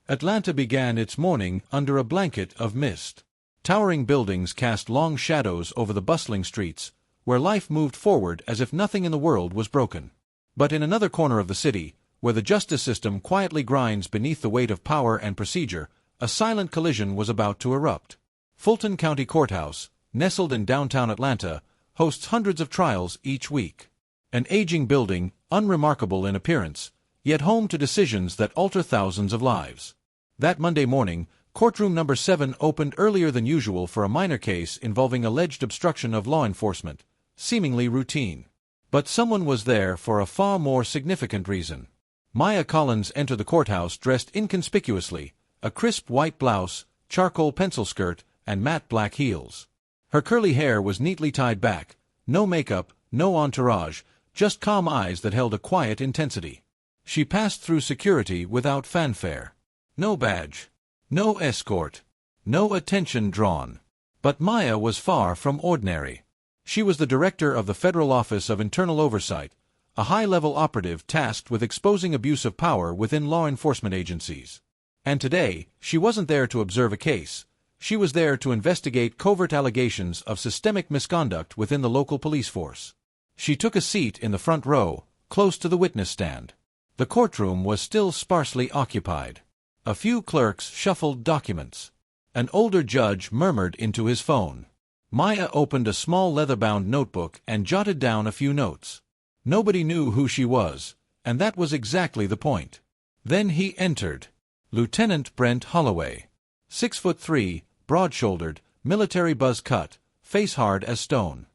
Atlanta began its morning under a blanket of mist. Towering buildings cast long shadows over the bustling streets, where life moved forward as if nothing in the world was broken. But in another corner of the city, where the justice system quietly grinds beneath the weight of power and procedure, a silent collision was about to erupt. Fulton County Courthouse, nestled in downtown Atlanta, hosts hundreds of trials each week. An aging building, unremarkable in appearance, yet home to decisions that alter thousands of lives. That Monday morning, courtroom number 7 opened earlier than usual for a minor case involving alleged obstruction of law enforcement, seemingly routine. But someone was there for a far more significant reason. Maya Collins entered the courthouse dressed inconspicuously, a crisp white blouse, charcoal pencil skirt, and matte black heels. Her curly hair was neatly tied back, no makeup, no entourage, just calm eyes that held a quiet intensity. She passed through security without fanfare. No badge. No escort. No attention drawn. But Maya was far from ordinary. She was the director of the Federal Office of Internal Oversight, a high-level operative tasked with exposing abuse of power within law enforcement agencies. And today, she wasn't there to observe a case. She was there to investigate covert allegations of systemic misconduct within the local police force. She took a seat in the front row, close to the witness stand. The courtroom was still sparsely occupied. A few clerks shuffled documents. An older judge murmured into his phone. Maya opened a small leather-bound notebook and jotted down a few notes. Nobody knew who she was, and that was exactly the point. Then he entered. Lieutenant Brent Holloway. 6'3", broad-shouldered, military buzz cut, face hard as stone.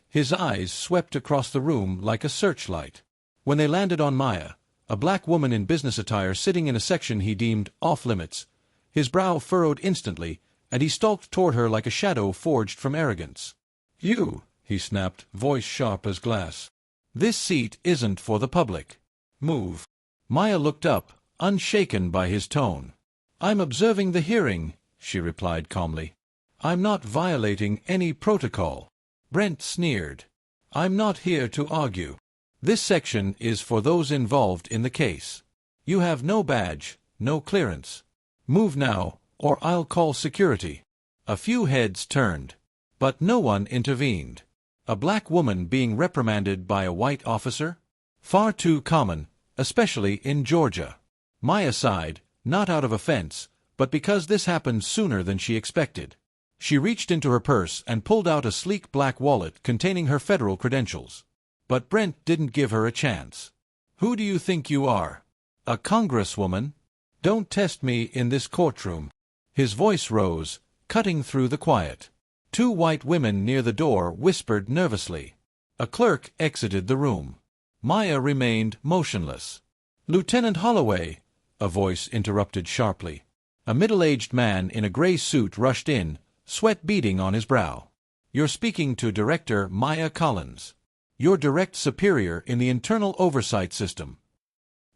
His eyes swept across the room like a searchlight. When they landed on Maya, a black woman in business attire sitting in a section he deemed off-limits, his brow furrowed instantly, and he stalked toward her like a shadow forged from arrogance. "You," he snapped, voice sharp as glass. "This seat isn't for the public. Move." Maya looked up, unshaken by his tone. "I'm observing the hearing," she replied calmly. "I'm not violating any protocol." Brent sneered. "I'm not here to argue. This section is for those involved in the case. You have no badge, no clearance. Move now, or I'll call security." A few heads turned, but no one intervened. A black woman being reprimanded by a white officer? Far too common, especially in Georgia. Maya sighed, not out of offense, but because this happened sooner than she expected. She reached into her purse and pulled out a sleek black wallet containing her federal credentials. But Brent didn't give her a chance. "Who do you think you are? A congresswoman? Don't test me in this courtroom." His voice rose, cutting through the quiet. Two white women near the door whispered nervously. A clerk exited the room. Maya remained motionless. "Lieutenant Holloway," a voice interrupted sharply. A middle-aged man in a gray suit rushed in, sweat beading on his brow. "You're speaking to Director Maya Collins. Your direct superior in the internal oversight system."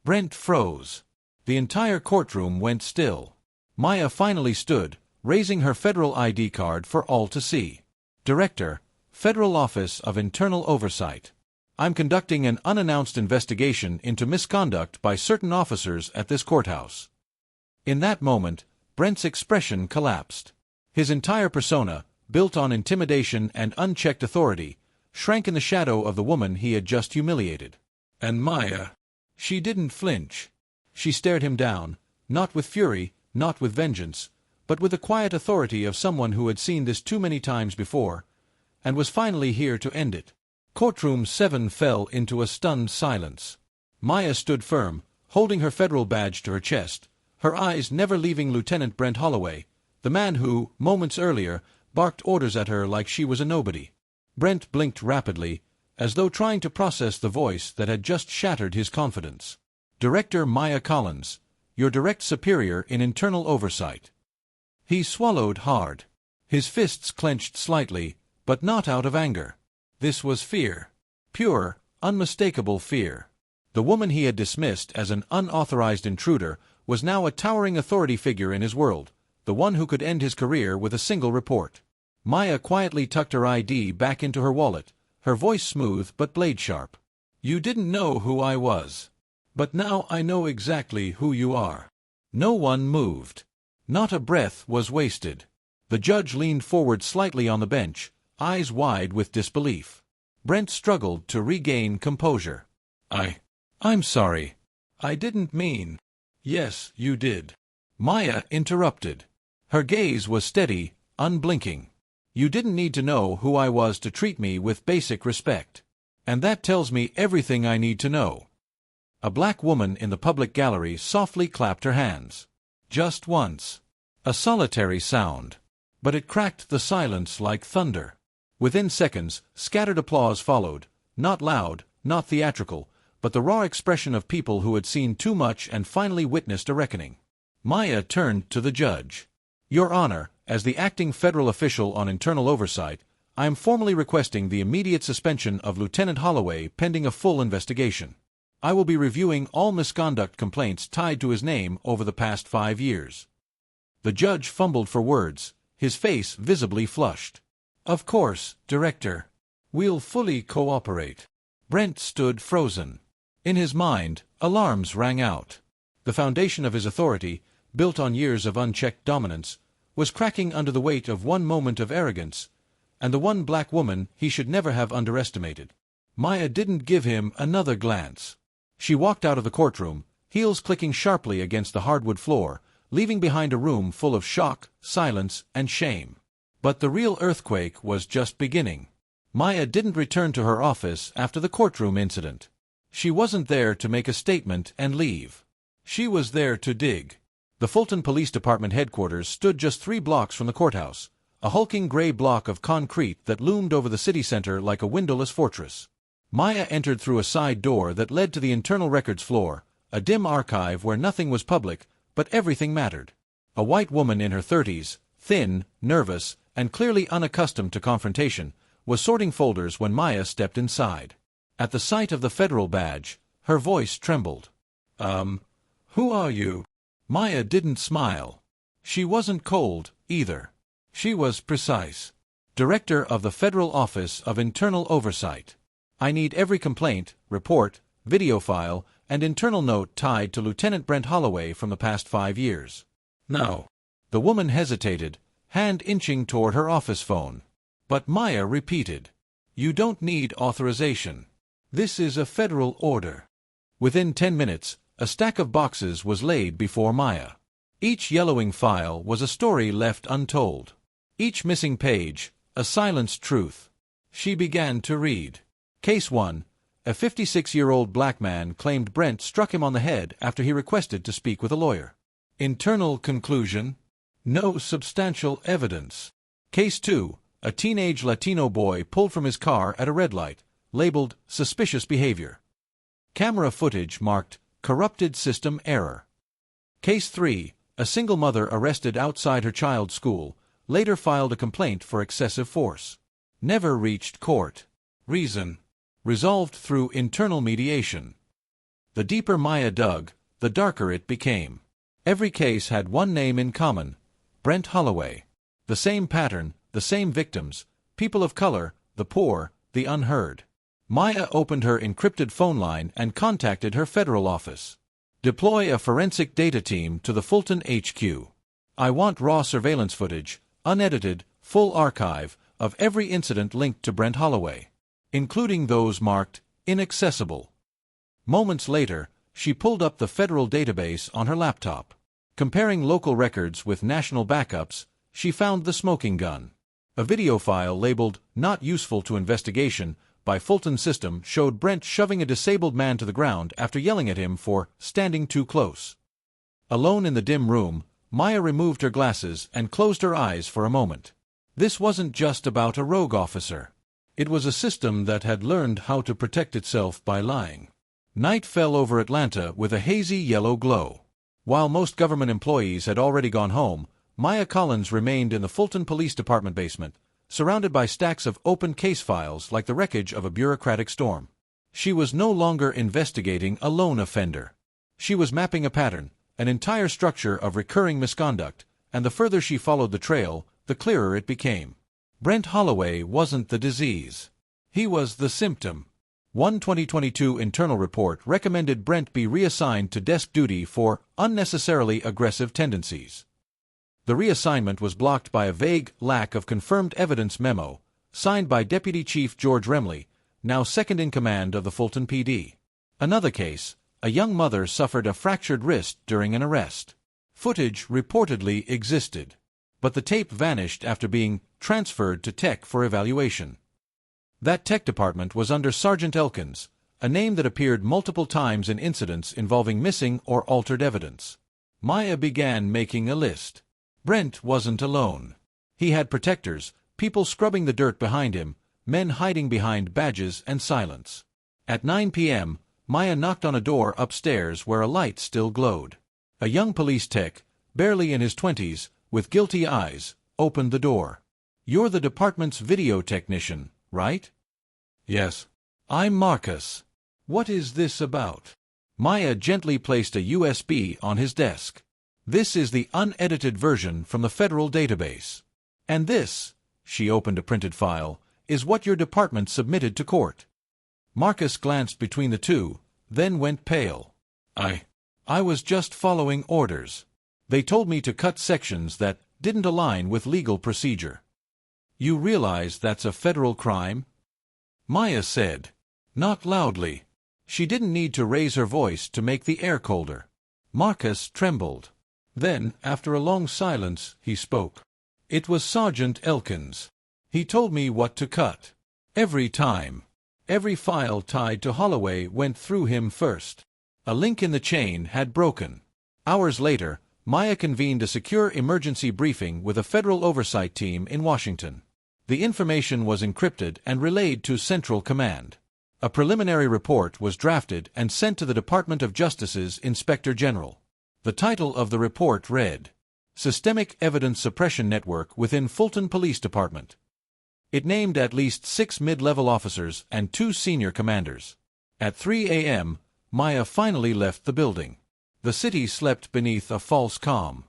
Brent froze. The entire courtroom went still. Maya finally stood, raising her federal ID card for all to see. "Director, Federal Office of Internal Oversight. I'm conducting an unannounced investigation into misconduct by certain officers at this courthouse." In that moment, Brent's expression collapsed. His entire persona, built on intimidation and unchecked authority, shrank in the shadow of the woman he had just humiliated. And Maya, she didn't flinch. She stared him down, not with fury, not with vengeance, but with the quiet authority of someone who had seen this too many times before, and was finally here to end it. Courtroom 7 fell into a stunned silence. Maya stood firm, holding her federal badge to her chest, her eyes never leaving Lieutenant Brent Holloway, the man who, moments earlier, barked orders at her like she was a nobody. Brent blinked rapidly, as though trying to process the voice that had just shattered his confidence. "Director Maya Collins, your direct superior in internal oversight." He swallowed hard. His fists clenched slightly, but not out of anger. This was fear. Pure, unmistakable fear. The woman he had dismissed as an unauthorized intruder was now a towering authority figure in his world, the one who could end his career with a single report. Maya quietly tucked her ID back into her wallet, her voice smooth but blade-sharp. "You didn't know who I was. But now I know exactly who you are. No one moved. Not a breath was wasted. The judge leaned forward slightly on the bench, eyes wide with disbelief. Brent struggled to regain composure. I'm sorry. I didn't mean. Yes, you did. Maya interrupted. Her gaze was steady, unblinking. You didn't need to know who I was to treat me with basic respect. And that tells me everything I need to know. A black woman in the public gallery softly clapped her hands. Just once. A solitary sound. But it cracked the silence like thunder. Within seconds, scattered applause followed, not loud, not theatrical, but the raw expression of people who had seen too much and finally witnessed a reckoning. Maya turned to the judge. Your Honor, as the acting federal official on internal oversight, I am formally requesting the immediate suspension of Lieutenant Holloway pending a full investigation. I will be reviewing all misconduct complaints tied to his name over the past 5 years. The judge fumbled for words, his face visibly flushed. Of course, Director. We'll fully cooperate. Brent stood frozen. In his mind, alarms rang out. The foundation of his authority, built on years of unchecked dominance, was cracking under the weight of one moment of arrogance, and the one black woman he should never have underestimated. Maya didn't give him another glance. She walked out of the courtroom, heels clicking sharply against the hardwood floor, leaving behind a room full of shock, silence, and shame. But the real earthquake was just beginning. Maya didn't return to her office after the courtroom incident. She wasn't there to make a statement and leave. She was there to dig. The Fulton Police Department headquarters stood just 3 blocks from the courthouse, a hulking gray block of concrete that loomed over the city center like a windowless fortress. Maya entered through a side door that led to the internal records floor, a dim archive where nothing was public, but everything mattered. A white woman in her 30s, thin, nervous, and clearly unaccustomed to confrontation, was sorting folders when Maya stepped inside. At the sight of the federal badge, her voice trembled. Who are you? Maya didn't smile. She wasn't cold, either. She was precise. Director of the Federal Office of Internal Oversight. I need every complaint, report, video file, and internal note tied to Lieutenant Brent Holloway from the past 5 years. No. The woman hesitated, hand inching toward her office phone. But Maya repeated, You don't need authorization. This is a federal order. Within 10 minutes, a stack of boxes was laid before Maya. Each yellowing file was a story left untold. Each missing page, a silenced truth. She began to read. Case 1. A 56-year-old black man claimed Brent struck him on the head after he requested to speak with a lawyer. Internal conclusion. No substantial evidence. Case 2. A teenage Latino boy pulled from his car at a red light, labeled suspicious behavior. Camera footage marked corrupted system error. Case 3. A single mother arrested outside her child's school, later filed a complaint for excessive force. Never reached court. Reason. Resolved through internal mediation. The deeper Maya dug, the darker it became. Every case had one name in common, Brent Holloway. The same pattern, the same victims, people of color, the poor, the unheard. Maya opened her encrypted phone line and contacted her federal office. Deploy a forensic data team to the Fulton HQ. I want raw surveillance footage, unedited, full archive, of every incident linked to Brent Holloway, including those marked inaccessible. Moments later, she pulled up the federal database on her laptop. Comparing local records with national backups, she found the smoking gun. A video file labeled Not Useful to Investigation by Fulton System showed Brent shoving a disabled man to the ground after yelling at him for standing too close. Alone in the dim room, Maya removed her glasses and closed her eyes for a moment. This wasn't just about a rogue officer. It was a system that had learned how to protect itself by lying. Night fell over Atlanta with a hazy yellow glow. While most government employees had already gone home, Maya Collins remained in the Fulton Police Department basement, surrounded by stacks of open case files like the wreckage of a bureaucratic storm. She was no longer investigating a lone offender. She was mapping a pattern, an entire structure of recurring misconduct, and the further she followed the trail, the clearer it became. Brent Holloway wasn't the disease. He was the symptom. One 2022 internal report recommended Brent be reassigned to desk duty for unnecessarily aggressive tendencies. The reassignment was blocked by a vague lack of confirmed evidence memo, signed by Deputy Chief George Remley, now second in command of the Fulton PD. Another case, a young mother suffered a fractured wrist during an arrest. Footage reportedly existed, but the tape vanished after being transferred to tech for evaluation. That tech department was under Sergeant Elkins, a name that appeared multiple times in incidents involving missing or altered evidence. Maya began making a list. Brent wasn't alone. He had protectors, people scrubbing the dirt behind him, men hiding behind badges and silence. At 9 p.m., Maya knocked on a door upstairs where a light still glowed. A young police tech, barely in his 20s, with guilty eyes, opened the door. "You're the department's video technician, right?" "Yes." "I'm Marcus. What is this about?" Maya gently placed a USB on his desk. "This is the unedited version from the federal database. And this," she opened a printed file, "is what your department submitted to court." Marcus glanced between the two, then went pale. I was just following orders. They told me to cut sections that didn't align with legal procedure." "You realize that's a federal crime?" Maya said. Not loudly. She didn't need to raise her voice to make the air colder. Marcus trembled. Then, after a long silence, he spoke. "It was Sergeant Elkins. He told me what to cut. Every time. Every file tied to Holloway went through him first." A link in the chain had broken. Hours later, Maya convened a secure emergency briefing with a federal oversight team in Washington. The information was encrypted and relayed to Central Command. A preliminary report was drafted and sent to the Department of Justice's Inspector General. The title of the report read, "Systemic Evidence Suppression Network within Fulton Police Department." It named at least 6 mid-level officers and 2 senior commanders. At 3 a.m., Maya finally left the building. The city slept beneath a false calm.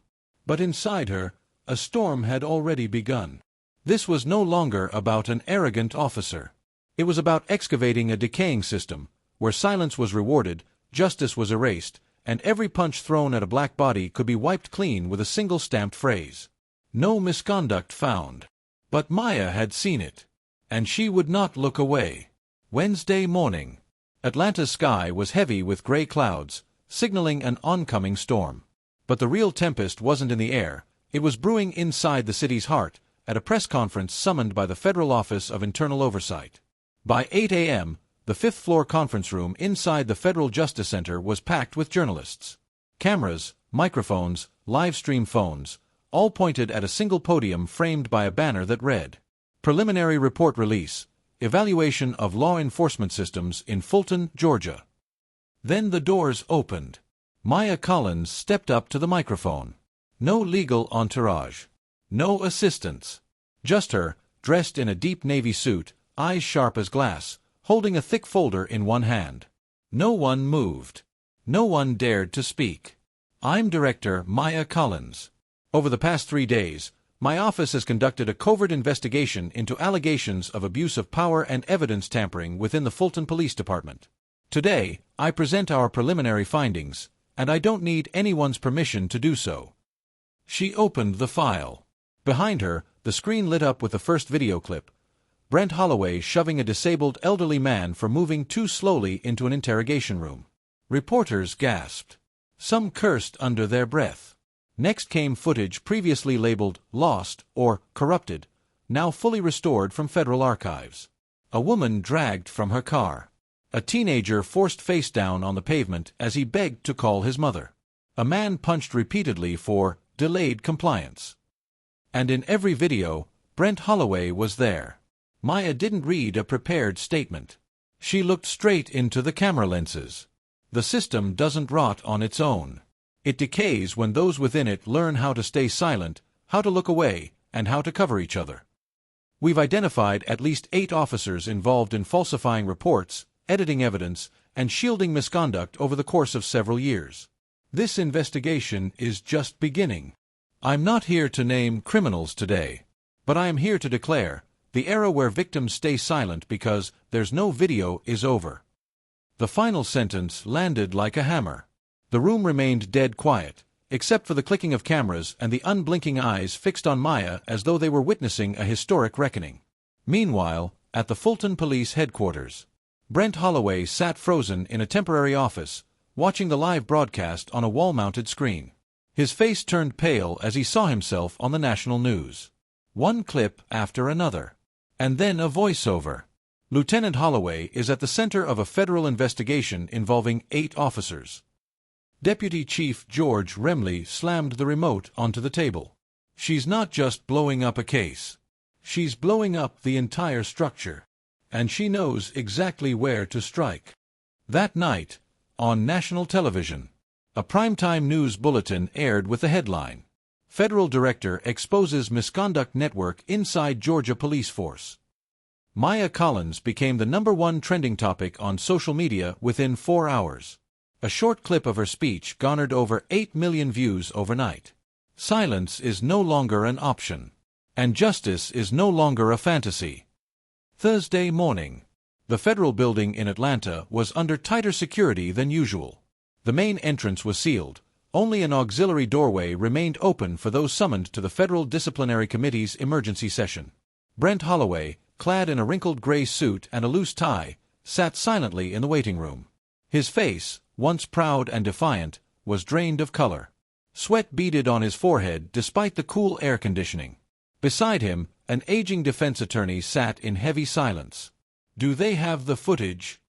But inside her, a storm had already begun. This was no longer about an arrogant officer. It was about excavating a decaying system, where silence was rewarded, justice was erased, and every punch thrown at a black body could be wiped clean with a single stamped phrase. No misconduct found. But Maya had seen it, and she would not look away. Wednesday morning. Atlanta's sky was heavy with gray clouds, signaling an oncoming storm. But the real tempest wasn't in the air, it was brewing inside the city's heart, at a press conference summoned by the Federal Office of Internal Oversight. By 8 a.m., the 5th-floor conference room inside the Federal Justice Center was packed with journalists. Cameras, microphones, live-stream phones, all pointed at a single podium framed by a banner that read, "Preliminary Report Release, Evaluation of Law Enforcement Systems in Fulton, Georgia." Then the doors opened. Maya Collins stepped up to the microphone. No legal entourage. No assistants. Just her, dressed in a deep navy suit, eyes sharp as glass, holding a thick folder in one hand. No one moved. No one dared to speak. "I'm Director Maya Collins. Over the past 3 days, my office has conducted a covert investigation into allegations of abuse of power and evidence tampering within the Fulton Police Department. Today, I present our preliminary findings, and I don't need anyone's permission to do so." She opened the file. Behind her, the screen lit up with the first video clip. Brent Holloway shoving a disabled elderly man for moving too slowly into an interrogation room. Reporters gasped. Some cursed under their breath. Next came footage previously labeled "lost" or "corrupted," now fully restored from federal archives. A woman dragged from her car. A teenager forced face down on the pavement as he begged to call his mother. A man punched repeatedly for delayed compliance. And in every video, Brent Holloway was there. Maya didn't read a prepared statement. She looked straight into the camera lenses. The system doesn't rot on its own. It decays when those within it learn how to stay silent, how to look away, and how to cover each other. We've identified at least 8 officers involved in falsifying reports, editing evidence, and shielding misconduct over the course of several years. This investigation is just beginning. I'm not here to name criminals today, but I am here to declare the era where victims stay silent because "There's no video" is over. The final sentence landed like a hammer. The room remained dead quiet, except for the clicking of cameras and the unblinking eyes fixed on Maya as though they were witnessing a historic reckoning. Meanwhile, at the Fulton Police Headquarters, Brent Holloway sat frozen in a temporary office, watching the live broadcast on a wall-mounted screen. His face turned pale as he saw himself on the national news. One clip after another. And then a voiceover. Lieutenant Holloway is at the center of a federal investigation involving 8 officers. Deputy Chief George Remley slammed the remote onto the table. She's not just blowing up a case. She's blowing up the entire structure. And she knows exactly where to strike. That night, on national television, a primetime news bulletin aired with the headline, "Federal Director Exposes Misconduct Network Inside Georgia Police Force." Maya Collins became the #1 trending topic on social media within 4 hours. A short clip of her speech garnered over 8 million views overnight. Silence is no longer an option. And justice is no longer a fantasy. Thursday morning. The federal building in Atlanta was under tighter security than usual. The main entrance was sealed. Only an auxiliary doorway remained open for those summoned to the Federal Disciplinary Committee's emergency session. Brent Holloway, clad in a wrinkled gray suit and a loose tie, sat silently in the waiting room. His face, once proud and defiant, was drained of color. Sweat beaded on his forehead despite the cool air conditioning. Beside him, an aging defense attorney sat in heavy silence. "Do they have the footage?"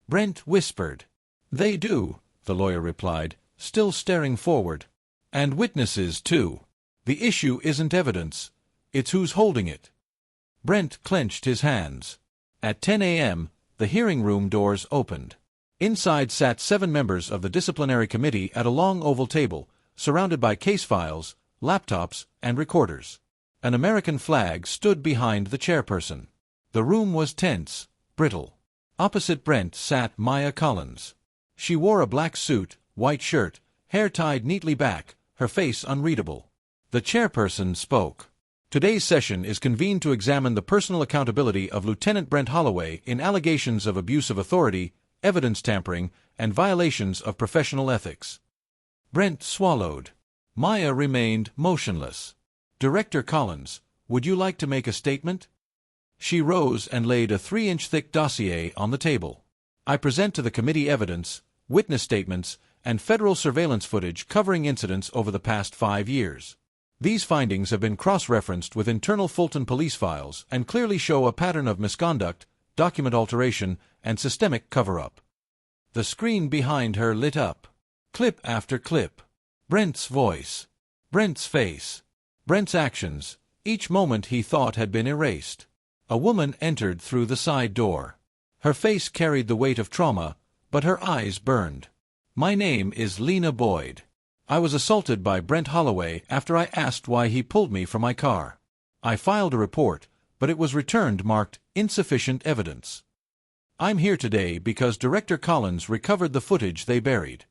Brent whispered. "They do," the lawyer replied, still staring forward. "And witnesses, too. The issue isn't evidence. It's who's holding it." Brent clenched his hands. At 10 a.m., the hearing room doors opened. Inside sat 7 members of the disciplinary committee at a long oval table, surrounded by case files, laptops, and recorders. An American flag stood behind the chairperson. The room was tense, brittle. Opposite Brent sat Maya Collins. She wore a black suit, white shirt, hair tied neatly back, her face unreadable. The chairperson spoke. "Today's session is convened to examine the personal accountability of Lieutenant Brent Holloway in allegations of abuse of authority, evidence tampering, and violations of professional ethics." Brent swallowed. Maya remained motionless. "Director Collins, would you like to make a statement?" She rose and laid a 3-inch thick dossier on the table. "I present to the committee evidence, witness statements, and federal surveillance footage covering incidents over the past 5 years. These findings have been cross-referenced with internal Fulton police files and clearly show a pattern of misconduct, document alteration, and systemic cover-up." The screen behind her lit up. Clip after clip. Brent's voice. Brent's face. Brent's actions. Each moment he thought had been erased. A woman entered through the side door. Her face carried the weight of trauma, but her eyes burned. "My name is Lena Boyd. I was assaulted by Brent Holloway after I asked why he pulled me from my car. I filed a report, but it was returned marked insufficient evidence. I'm here today because Director Collins recovered the footage they buried."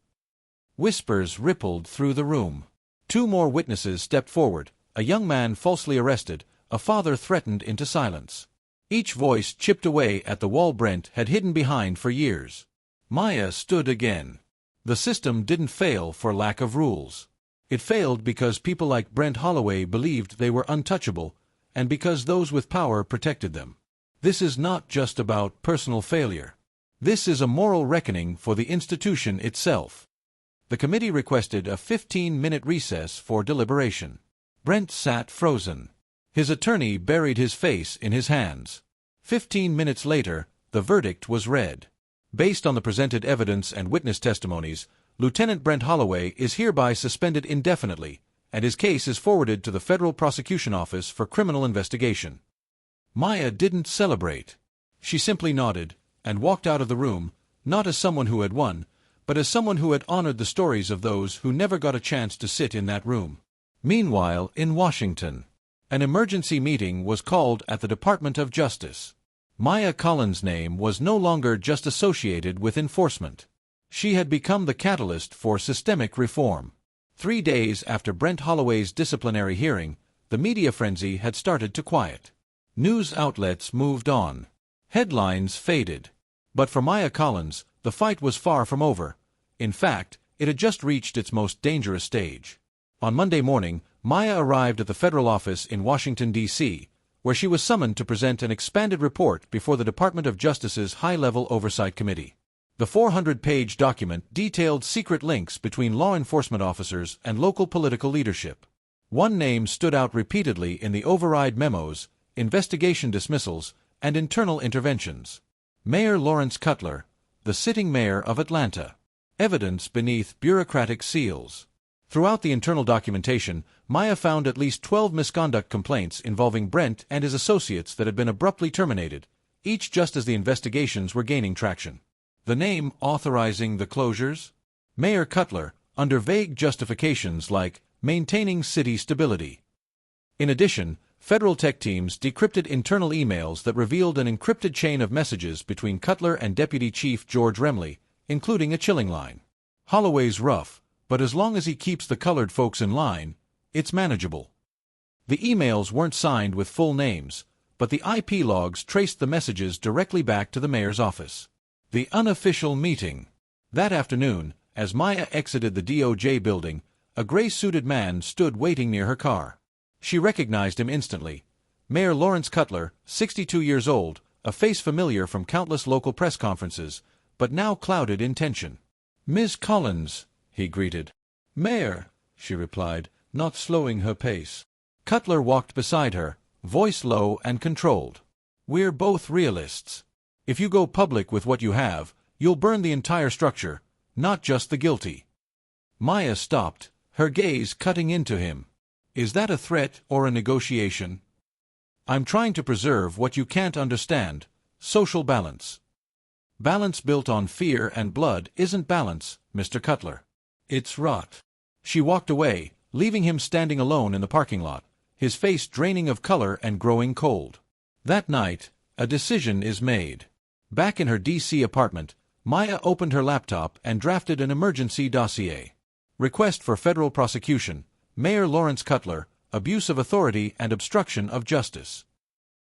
Whispers rippled through the room. 2 more witnesses stepped forward, a young man falsely arrested, a father threatened into silence. Each voice chipped away at the wall Brent had hidden behind for years. Maya stood again. The system didn't fail for lack of rules. It failed because people like Brent Holloway believed they were untouchable, and because those with power protected them. This is not just about personal failure. This is a moral reckoning for the institution itself. The committee requested a 15-minute recess for deliberation. Brent sat frozen. His attorney buried his face in his hands. 15 minutes later, the verdict was read. Based on the presented evidence and witness testimonies, Lieutenant Brent Holloway is hereby suspended indefinitely, and his case is forwarded to the Federal Prosecution Office for criminal investigation. Maya didn't celebrate. She simply nodded and walked out of the room, not as someone who had won, but as someone who had honored the stories of those who never got a chance to sit in that room. Meanwhile, in Washington, an emergency meeting was called at the Department of Justice. Maya Collins' name was no longer just associated with enforcement. She had become the catalyst for systemic reform. 3 days after Brent Holloway's disciplinary hearing, the media frenzy had started to quiet. News outlets moved on. Headlines faded. But for Maya Collins, the fight was far from over. In fact, it had just reached its most dangerous stage. On Monday morning, Maya arrived at the federal office in Washington, D.C., where she was summoned to present an expanded report before the Department of Justice's High-Level Oversight Committee. The 400-page document detailed secret links between law enforcement officers and local political leadership. One name stood out repeatedly in the override memos, investigation dismissals, and internal interventions. Mayor Lawrence Cutler, the sitting mayor of Atlanta. Evidence beneath bureaucratic seals. Throughout the internal documentation, Maya found at least 12 misconduct complaints involving Brent and his associates that had been abruptly terminated, each just as the investigations were gaining traction. The name authorizing the closures? Mayor Cutler, under vague justifications like maintaining city stability. In addition, federal tech teams decrypted internal emails that revealed an encrypted chain of messages between Cutler and Deputy Chief George Remley, including a chilling line. Holloway's rough, but as long as he keeps the colored folks in line, it's manageable. The emails weren't signed with full names, but the IP logs traced the messages directly back to the mayor's office. The unofficial meeting. That afternoon, as Maya exited the DOJ building, a gray-suited man stood waiting near her car. She recognized him instantly. Mayor Lawrence Cutler, 62 years old, a face familiar from countless local press conferences, but now clouded in tension. "Ms. Collins," he greeted. "Mayor," she replied, not slowing her pace. Cutler walked beside her, voice low and controlled. "We're both realists. If you go public with what you have, you'll burn the entire structure, not just the guilty." Maya stopped, her gaze cutting into him. "Is that a threat or a negotiation?" "I'm trying to preserve what you can't understand, social balance." "Balance built on fear and blood isn't balance, Mr. Cutler. It's rot." She walked away, leaving him standing alone in the parking lot, his face draining of color and growing cold. That night, a decision is made. Back in her D.C. apartment, Maya opened her laptop and drafted an emergency dossier. Request for federal prosecution, Mayor Lawrence Cutler, abuse of authority and obstruction of justice.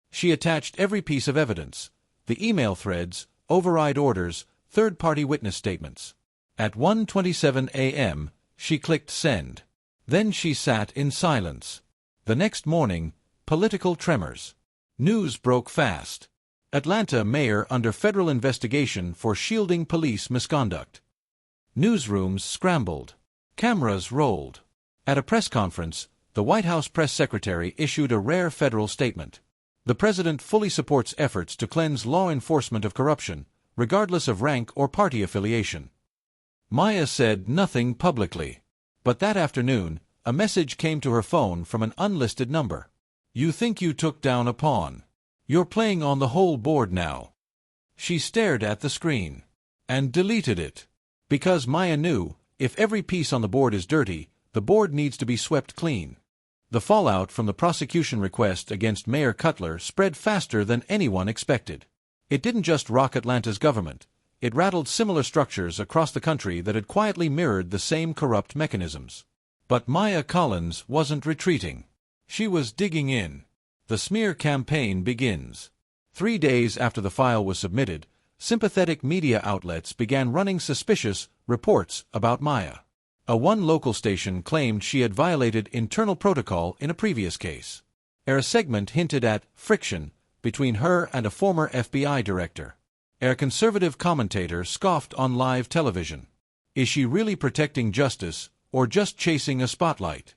She attached every piece of evidence, the email threads, override orders, third-party witness statements. At 1:27 a.m., she clicked send. Then she sat in silence. The next morning, political tremors. News broke fast. Atlanta mayor under federal investigation for shielding police misconduct. Newsrooms scrambled. Cameras rolled. At a press conference, the White House press secretary issued a rare federal statement. The president fully supports efforts to cleanse law enforcement of corruption, regardless of rank or party affiliation. Maya said nothing publicly. But that afternoon, a message came to her phone from an unlisted number. "You think you took down a pawn. You're playing on the whole board now." She stared at the screen. And deleted it. Because Maya knew, if every piece on the board is dirty, the board needs to be swept clean. The fallout from the prosecution request against Mayor Cutler spread faster than anyone expected. It didn't just rock Atlanta's government. It rattled similar structures across the country that had quietly mirrored the same corrupt mechanisms. But Maya Collins wasn't retreating. She was digging in. The smear campaign begins. 3 days after the file was submitted, sympathetic media outlets began running suspicious reports about Maya. One local station claimed she had violated internal protocol in a previous case. A segment hinted at friction between her and a former FBI director. A conservative commentator scoffed on live television. Is she really protecting justice, or just chasing a spotlight?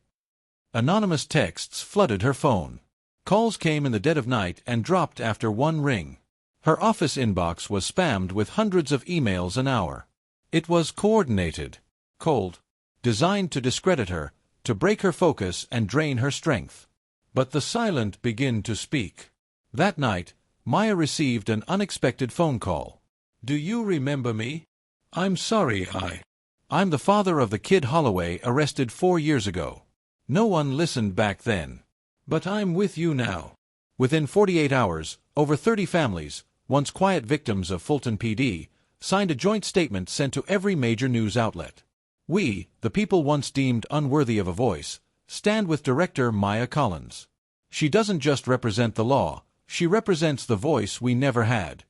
Anonymous texts flooded her phone. Calls came in the dead of night and dropped after one ring. Her office inbox was spammed with hundreds of emails an hour. It was coordinated, cold, designed to discredit her, to break her focus and drain her strength. But the silent begin to speak. That night, Maya received an unexpected phone call. "Do you remember me? I'm sorry, I'm the father of the kid Holloway arrested 4 years ago. No one listened back then. But I'm with you now." Within 48 hours, over 30 families, once quiet victims of Fulton PD, signed a joint statement sent to every major news outlet. "We, the people once deemed unworthy of a voice, stand with Director Maya Collins. She doesn't just represent the law, She represents the voice we never had.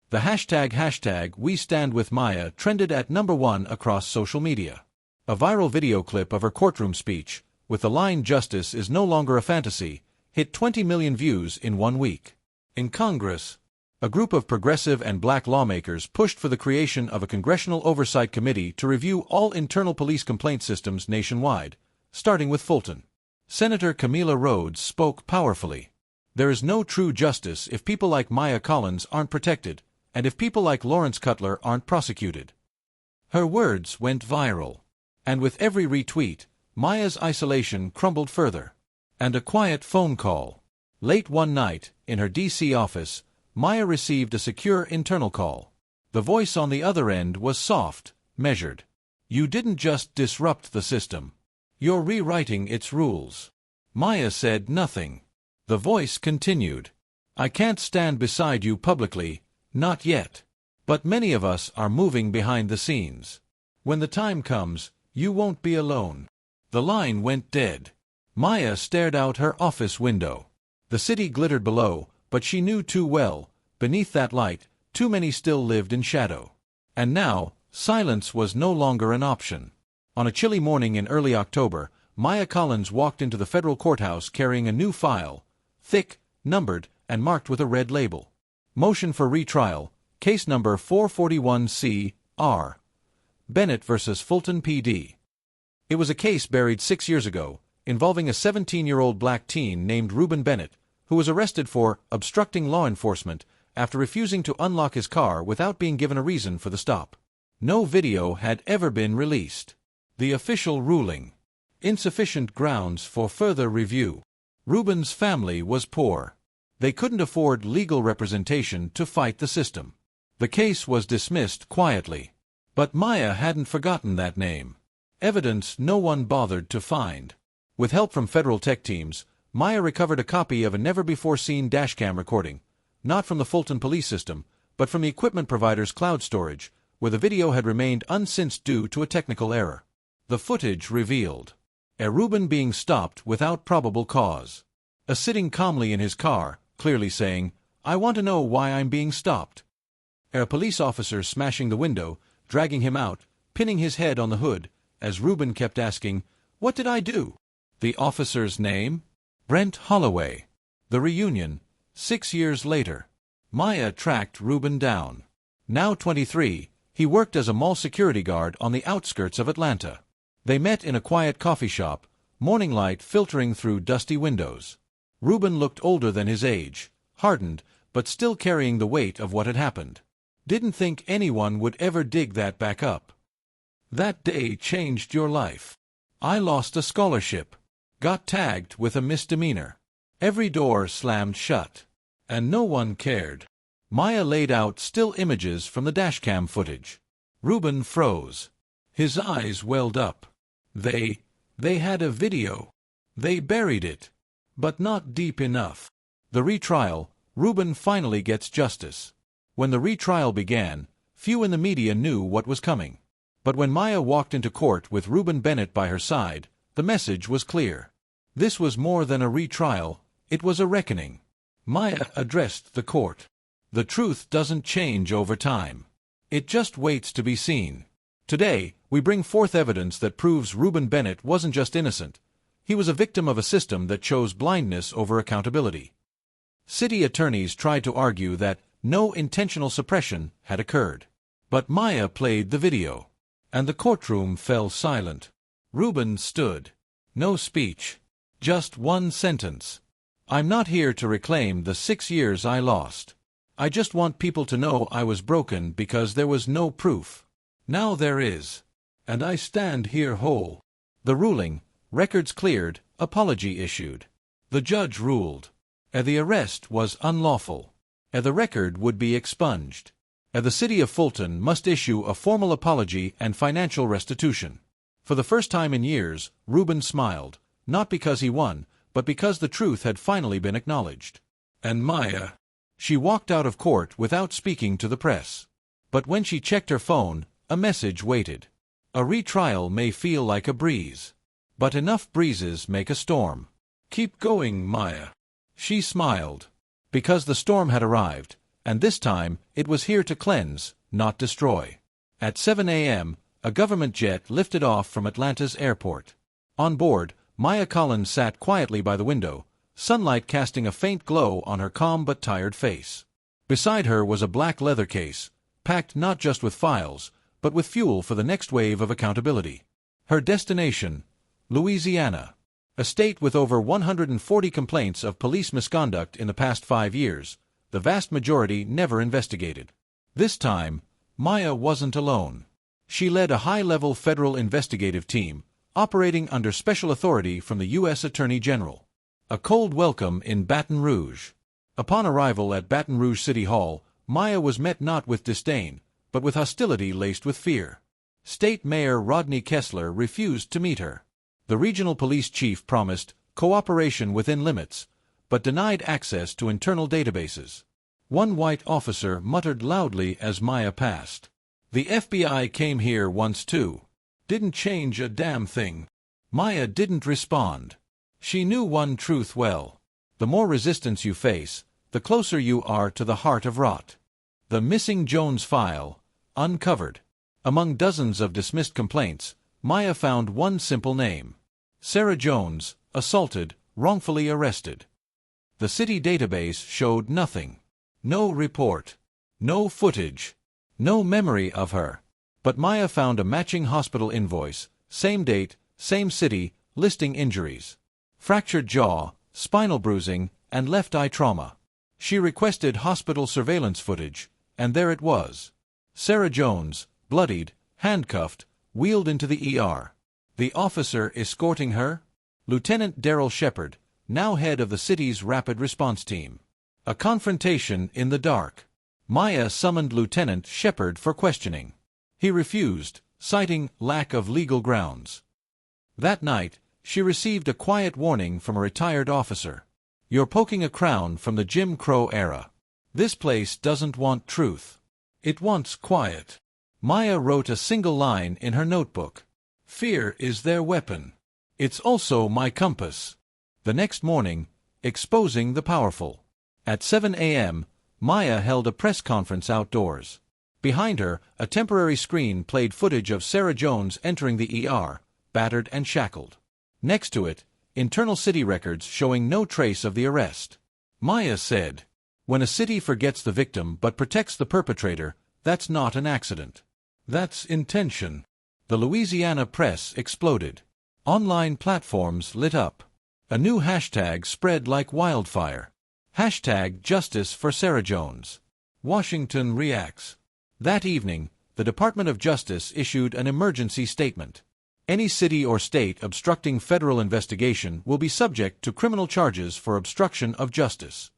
The hashtag We Stand With Maya trended at #1 across social media. A viral video clip of her courtroom speech, with the line "Justice is no longer a fantasy," hit 20 million views in 1 week. In Congress, a group of progressive and black lawmakers pushed for the creation of a congressional oversight committee to review all internal police complaint systems nationwide, starting with Fulton. Senator Camila Rhodes spoke powerfully. There is no true justice if people like Maya Collins aren't protected, and if people like Lawrence Cutler aren't prosecuted. Her words went viral. And with every retweet, Maya's isolation crumbled further. And a quiet phone call. Late one night, in her D.C. office, Maya received a secure internal call. The voice on the other end was soft, measured. "You didn't just disrupt the system. You're rewriting its rules." Maya said nothing. The voice continued. "I can't stand beside you publicly, not yet. But many of us are moving behind the scenes. When the time comes, you won't be alone." The line went dead. Maya stared out her office window. The city glittered below, but she knew too well, beneath that light, too many still lived in shadow. And now, silence was no longer an option. On a chilly morning in early October, Maya Collins walked into the federal courthouse carrying a new file, thick, numbered, and marked with a red label. Motion for retrial, case number 441C-R. Bennett v. Fulton PD. It was a case buried 6 years ago, involving a 17-year-old black teen named Reuben Bennett, who was arrested for obstructing law enforcement after refusing to unlock his car without being given a reason for the stop. No video had ever been released. The official ruling. Insufficient grounds for further review. Reuben's family was poor. They couldn't afford legal representation to fight the system. The case was dismissed quietly. But Maya hadn't forgotten that name. Evidence no one bothered to find. With help from federal tech teams, Maya recovered a copy of a never-before-seen dashcam recording, not from the Fulton police system, but from the equipment provider's cloud storage, where the video had remained unsynced due to a technical error. The footage revealed a Reuben being stopped without probable cause. A sitting calmly in his car, clearly saying, "I want to know why I'm being stopped." A police officer smashing the window, dragging him out, pinning his head on the hood, as Reuben kept asking, "What did I do?" The officer's name? Brent Holloway. The reunion, 6 years later. Maya tracked Reuben down. Now 23, he worked as a mall security guard on the outskirts of Atlanta. They met in a quiet coffee shop, morning light filtering through dusty windows. Reuben looked older than his age, hardened, but still carrying the weight of what had happened. Didn't think anyone would ever dig that back up. "That day changed your life. I lost a scholarship. Got tagged with a misdemeanor. Every door slammed shut. And no one cared." Maya laid out still images from the dashcam footage. Reuben froze. His eyes welled up. They had a video. They buried it. But not deep enough. The retrial. Reuben finally gets justice. When the retrial began, few in the media knew what was coming. But when Maya walked into court with Reuben Bennett by her side, the message was clear. This was more than a retrial, it was a reckoning. Maya addressed the court. The truth doesn't change over time. It just waits to be seen. Today, we bring forth evidence that proves Reuben Bennett wasn't just innocent. He was a victim of a system that chose blindness over accountability. City attorneys tried to argue that no intentional suppression had occurred. But Maya played the video. And the courtroom fell silent. Reuben stood. No speech. Just one sentence. "I'm not here to reclaim the 6 years I lost. I just want people to know I was broken because there was no proof. Now there is. And I stand here whole." The ruling, records cleared, apology issued. The judge ruled. The arrest was unlawful. The record would be expunged. The city of Fulton must issue a formal apology and financial restitution. For the first time in years, Reuben smiled, not because he won, but because the truth had finally been acknowledged. And Maya. She walked out of court without speaking to the press. But when she checked her phone, a message waited. A retrial may feel like a breeze. But enough breezes make a storm. "Keep going, Maya." She smiled. Because the storm had arrived, and this time it was here to cleanse, not destroy. At 7 a.m., a government jet lifted off from Atlanta's airport. On board, Maya Collins sat quietly by the window, sunlight casting a faint glow on her calm but tired face. Beside her was a black leather case, packed not just with files, but with fuel for the next wave of accountability. Her destination, Louisiana. A state with over 140 complaints of police misconduct in the past 5 years, the vast majority never investigated. This time, Maya wasn't alone. She led a high-level federal investigative team, operating under special authority from the U.S. Attorney General. A cold welcome in Baton Rouge. Upon arrival at Baton Rouge City Hall, Maya was met not with disdain, but with hostility laced with fear. State Mayor Rodney Kessler refused to meet her. The regional police chief promised cooperation within limits, but denied access to internal databases. One white officer muttered loudly as Maya passed. "The FBI came here once too. Didn't change a damn thing." Maya didn't respond. She knew one truth well. The more resistance you face, the closer you are to the heart of rot. The missing Jones file, uncovered. Among dozens of dismissed complaints, Maya found one simple name. Sarah Jones, assaulted, wrongfully arrested. The city database showed nothing. No report. No footage. No memory of her. But Maya found a matching hospital invoice, same date, same city, listing injuries. Fractured jaw, spinal bruising, and left eye trauma. She requested hospital surveillance footage, and there it was. Sarah Jones, bloodied, handcuffed, wheeled into the ER. The officer escorting her? Lieutenant Darrell Shepard, now head of the city's rapid response team. A confrontation in the dark. Maya summoned Lieutenant Shepard for questioning. He refused, citing lack of legal grounds. That night, she received a quiet warning from a retired officer. "You're poking a crown from the Jim Crow era. This place doesn't want truth. It wants quiet." Maya wrote a single line in her notebook. "Fear is their weapon. It's also my compass." The next morning, exposing the powerful. At 7 a.m., Maya held a press conference outdoors. Behind her, a temporary screen played footage of Sarah Jones entering the ER, battered and shackled. Next to it, internal city records showing no trace of the arrest. Maya said, "When a city forgets the victim but protects the perpetrator, that's not an accident. That's intention." The Louisiana press exploded. Online platforms lit up. A new hashtag spread like wildfire. Hashtag Justice for Sarah Jones. Washington reacts. That evening, the Department of Justice issued an emergency statement. Any city or state obstructing federal investigation will be subject to criminal charges for obstruction of justice.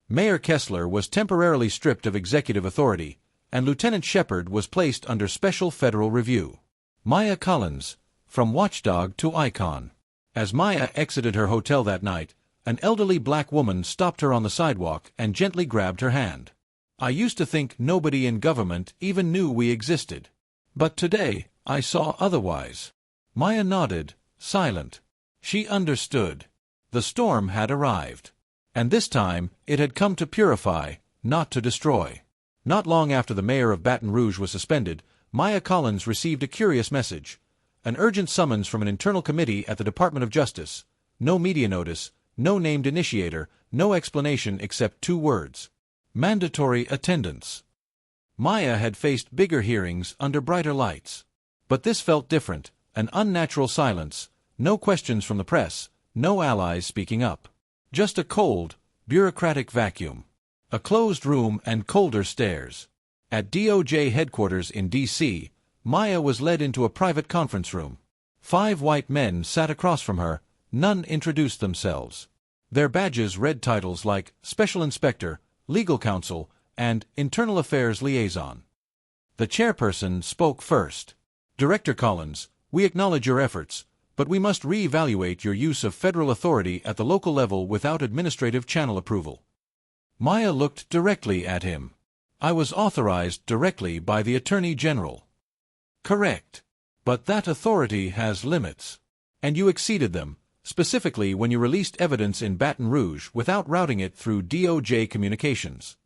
Mayor Kessler was temporarily stripped of executive authority, and Lieutenant Shepard was placed under special federal review. Maya Collins, from watchdog to icon. As Maya exited her hotel that night, an elderly black woman stopped her on the sidewalk and gently grabbed her hand. "I used to think nobody in government even knew we existed. But today, I saw otherwise." Maya nodded, silent. She understood. The storm had arrived. And this time, it had come to purify, not to destroy. Not long after the mayor of Baton Rouge was suspended, Maya Collins received a curious message. An urgent summons from an internal committee at the Department of Justice. No media notice, no named initiator, no explanation except 2 words. Mandatory attendance. Maya had faced bigger hearings under brighter lights. But this felt different, an unnatural silence, no questions from the press, no allies speaking up. Just a cold, bureaucratic vacuum. A closed room and colder stares. At DOJ headquarters in D.C., Maya was led into a private conference room. 5 white men sat across from her, none introduced themselves. Their badges read titles like Special Inspector, Legal Counsel, and Internal Affairs Liaison. The chairperson spoke first. "Director Collins, we acknowledge your efforts, but we must re-evaluate your use of federal authority at the local level without administrative channel approval." Maya looked directly at him. "I was authorized directly by the Attorney General." "Correct. But that authority has limits. And you exceeded them, specifically when you released evidence in Baton Rouge without routing it through DOJ communications.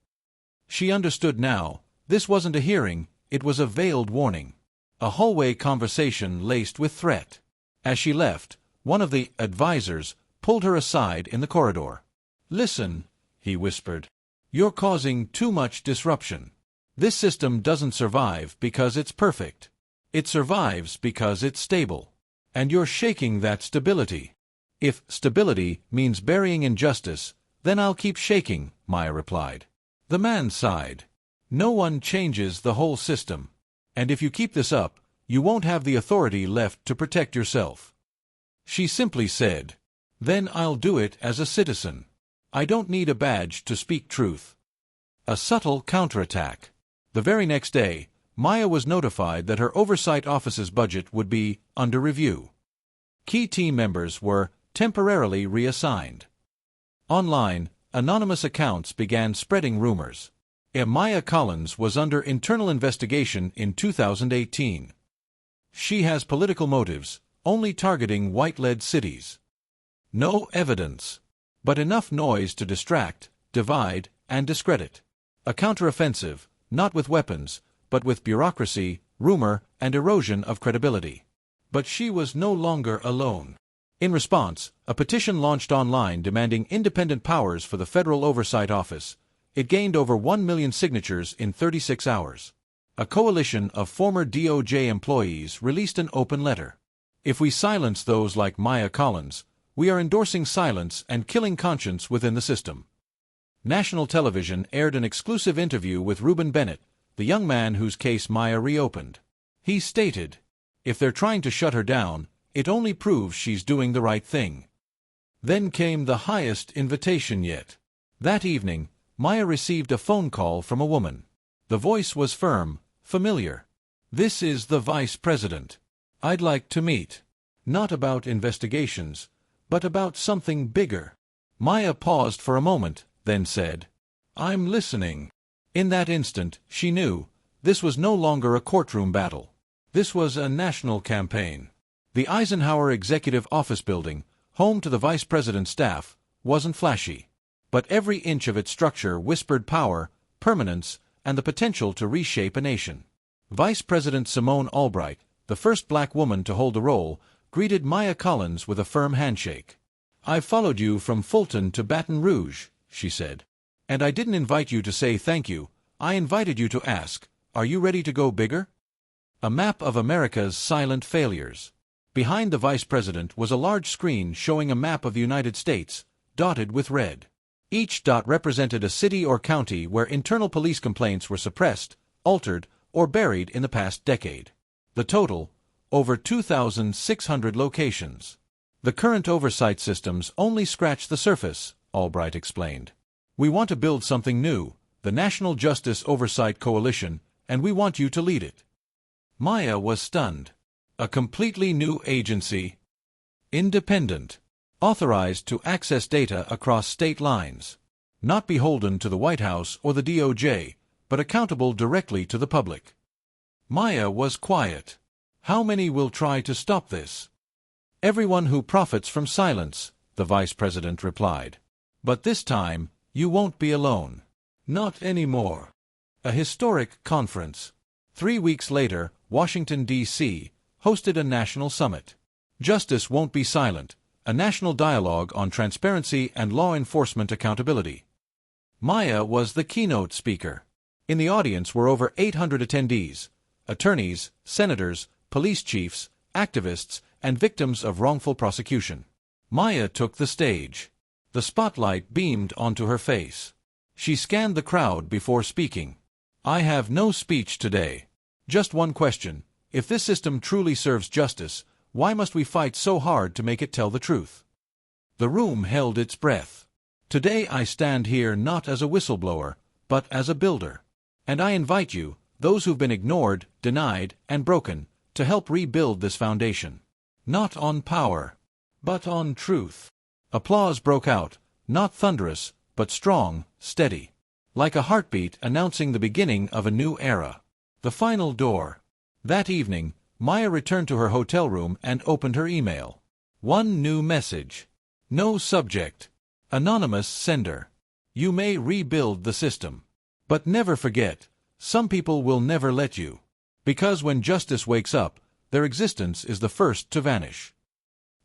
She understood now. This wasn't a hearing, it was a veiled warning. A hallway conversation laced with threat. As she left, one of the advisors pulled her aside in the corridor. "Listen," he whispered. "You're causing too much disruption. This system doesn't survive because it's perfect. It survives because it's stable. And you're shaking that stability." "If stability means burying injustice, then I'll keep shaking," Maya replied. The man sighed. "No one changes the whole system. And if you keep this up, you won't have the authority left to protect yourself." She simply said, "Then I'll do it as a citizen. I don't need a badge to speak truth." A subtle counterattack. The very next day, Maya was notified that her oversight office's budget would be under review. Key team members were temporarily reassigned. Online, anonymous accounts began spreading rumors. Maya Collins was under internal investigation in 2018. She has political motives, only targeting white-led cities. No evidence, but enough noise to distract, divide, and discredit. A counteroffensive, not with weapons, but with bureaucracy, rumor, and erosion of credibility. But she was no longer alone. In response, a petition launched online demanding independent powers for the Federal Oversight Office. It gained over 1 million signatures in 36 hours. A coalition of former DOJ employees released an open letter. "If we silence those like Maya Collins, we are endorsing silence and killing conscience within the system." National television aired an exclusive interview with Reuben Bennett, the young man whose case Maya reopened. He stated, "If they're trying to shut her down, it only proves she's doing the right thing." Then came the highest invitation yet. That evening, Maya received a phone call from a woman. The voice was firm, familiar. "This is the Vice President. I'd like to meet." Not about investigations, but about something bigger. Maya paused for a moment, then said, "I'm listening." In that instant, she knew, this was no longer a courtroom battle. This was a national campaign. The Eisenhower Executive Office Building, home to the Vice President's staff, wasn't flashy. But every inch of its structure whispered power, permanence, and the potential to reshape a nation. Vice President Simone Albright, the first black woman to hold the role, greeted Maya Collins with a firm handshake. "I followed you from Fulton to Baton Rouge," she said. "And I didn't invite you to say thank you, I invited you to ask, are you ready to go bigger?" A map of America's silent failures. Behind the Vice President was a large screen showing a map of the United States, dotted with red. Each dot represented a city or county where internal police complaints were suppressed, altered, or buried in the past decade. The total, over 2,600 locations. "The current oversight systems only scratch the surface," Albright explained. "We want to build something new, the National Justice Oversight Coalition, and we want you to lead it." Maya was stunned. A completely new agency. Independent. Authorized to access data across state lines. Not beholden to the White House or the DOJ, but accountable directly to the public. Maya was quiet. "How many will try to stop this?" "Everyone who profits from silence," the Vice President replied. "But this time, you won't be alone." Not anymore. A historic conference. 3 weeks later, Washington, D.C., hosted a national summit. Justice won't be silent. A national dialogue on transparency and law enforcement accountability. Maya was the keynote speaker. In the audience were over 800 attendees, attorneys, senators, police chiefs, activists, and victims of wrongful prosecution. Maya took the stage. The spotlight beamed onto her face. She scanned the crowd before speaking. "I have no speech today. Just one question. If this system truly serves justice, why must we fight so hard to make it tell the truth?" The room held its breath. "Today I stand here not as a whistleblower, but as a builder. And I invite you, those who've been ignored, denied, and broken, to help rebuild this foundation. Not on power, but on truth." Applause broke out, not thunderous, but strong, steady. Like a heartbeat announcing the beginning of a new era. The final door. That evening, Maya returned to her hotel room and opened her email. One new message. No subject. Anonymous sender. You may rebuild the system. But never forget, some people will never let you. Because when justice wakes up, their existence is the first to vanish.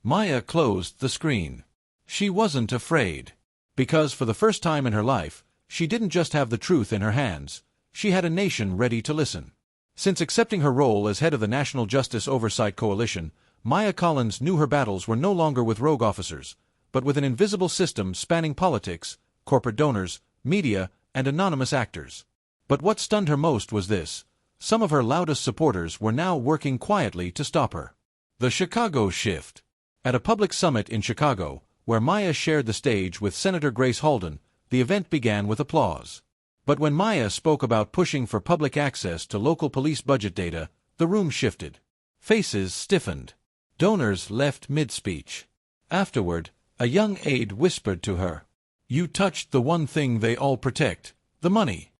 Maya closed the screen. She wasn't afraid. Because for the first time in her life, she didn't just have the truth in her hands, she had a nation ready to listen. Since accepting her role as head of the National Justice Oversight Coalition, Maya Collins knew her battles were no longer with rogue officers, but with an invisible system spanning politics, corporate donors, media, and anonymous actors. But what stunned her most was this: some of her loudest supporters were now working quietly to stop her. The Chicago Shift. At a public summit in Chicago, where Maya shared the stage with Senator Grace Halden, the event began with applause. But when Maya spoke about pushing for public access to local police budget data, the room shifted. Faces stiffened. Donors left mid-speech. Afterward, a young aide whispered to her, "You touched the one thing they all protect, the money."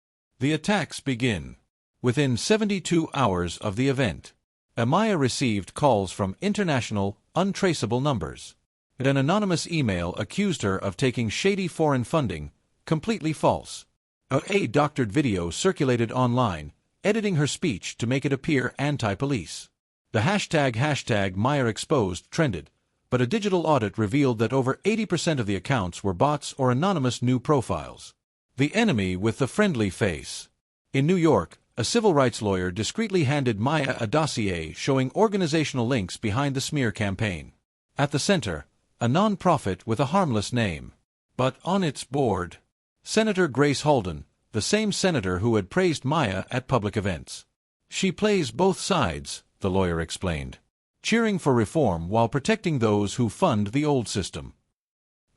The attacks begin. Within 72 hours of the event, Maya received calls from international, untraceable numbers. An anonymous email accused her of taking shady foreign funding, completely false. A doctored video circulated online, editing her speech to make it appear anti-police. The hashtag Maya Exposed trended, but a digital audit revealed that over 80% of the accounts were bots or anonymous new profiles. The enemy with the friendly face. In New York, a civil rights lawyer discreetly handed Maya a dossier showing organizational links behind the smear campaign. At the center, a non-profit with a harmless name. But on its board, Senator Grace Halden, the same senator who had praised Maya at public events. She plays both sides, the lawyer explained, cheering for reform while protecting those who fund the old system.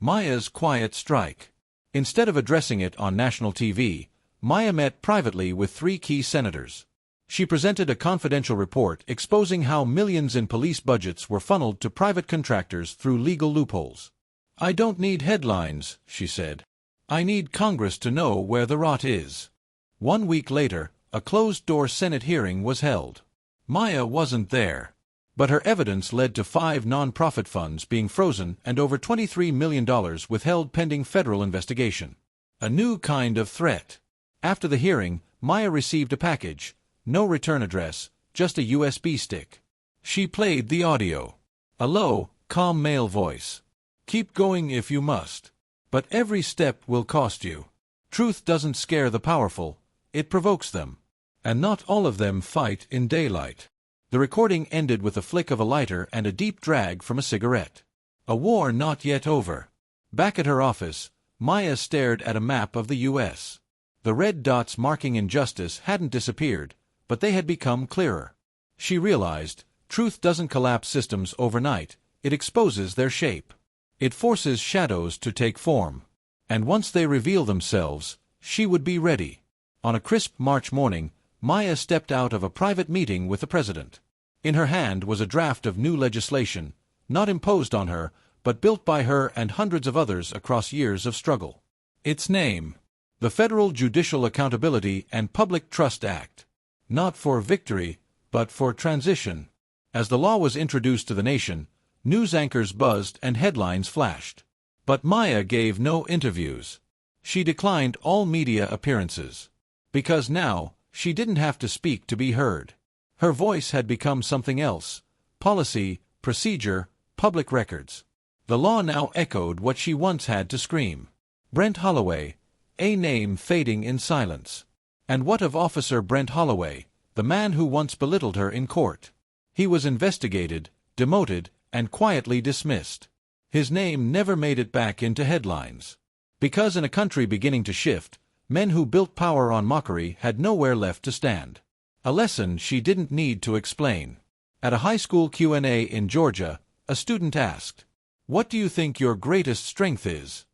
Maya's quiet strike. Instead of addressing it on national TV, Maya met privately with 3 key senators. She presented a confidential report exposing how millions in police budgets were funneled to private contractors through legal loopholes. "I don't need headlines," she said. "I need Congress to know where the rot is." 1 week later, a closed-door Senate hearing was held. Maya wasn't there. But her evidence led to 5 non-profit funds being frozen and over $23 million withheld pending federal investigation. A new kind of threat. After the hearing, Maya received a package, no return address, just a USB stick. She played the audio. A low, calm male voice. "Keep going if you must. But every step will cost you. Truth doesn't scare the powerful, it provokes them. And not all of them fight in daylight." The recording ended with a flick of a lighter and a deep drag from a cigarette. A war not yet over. Back at her office, Maya stared at a map of the U.S. The red dots marking injustice hadn't disappeared, but they had become clearer. She realized, truth doesn't collapse systems overnight, it exposes their shape. It forces shadows to take form. And once they reveal themselves, she would be ready. On a crisp March morning, Maya stepped out of a private meeting with the president. In her hand was a draft of new legislation, not imposed on her, but built by her and hundreds of others across years of struggle. Its name: the Federal Judicial Accountability and Public Trust Act. Not for victory, but for transition. As the law was introduced to the nation, news anchors buzzed and headlines flashed. But Maya gave no interviews. She declined all media appearances. Because now, she didn't have to speak to be heard. Her voice had become something else: policy, procedure, public records. The law now echoed what she once had to scream. Brent Holloway, a name fading in silence. And what of Officer Brent Holloway, the man who once belittled her in court? He was investigated, demoted, and quietly dismissed. His name never made it back into headlines. Because in a country beginning to shift, men who built power on mockery had nowhere left to stand. A lesson she didn't need to explain. At a high school Q&A in Georgia, a student asked, "What do you think your greatest strength is?"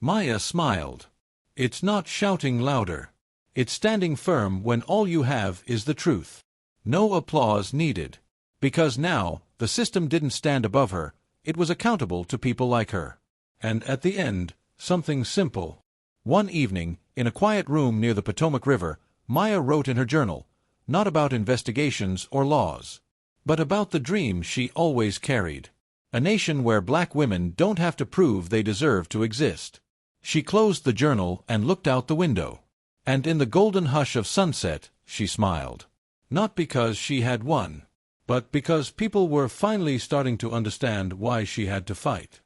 Maya smiled. "It's not shouting louder. It's standing firm when all you have is the truth." No applause needed. Because now, the system didn't stand above her, it was accountable to people like her. And at the end, something simple. One evening, in a quiet room near the Potomac River, Maya wrote in her journal, not about investigations or laws, but about the dream she always carried. A nation where black women don't have to prove they deserve to exist. She closed the journal and looked out the window. And in the golden hush of sunset, she smiled. Not because she had won, but because people were finally starting to understand why she had to fight.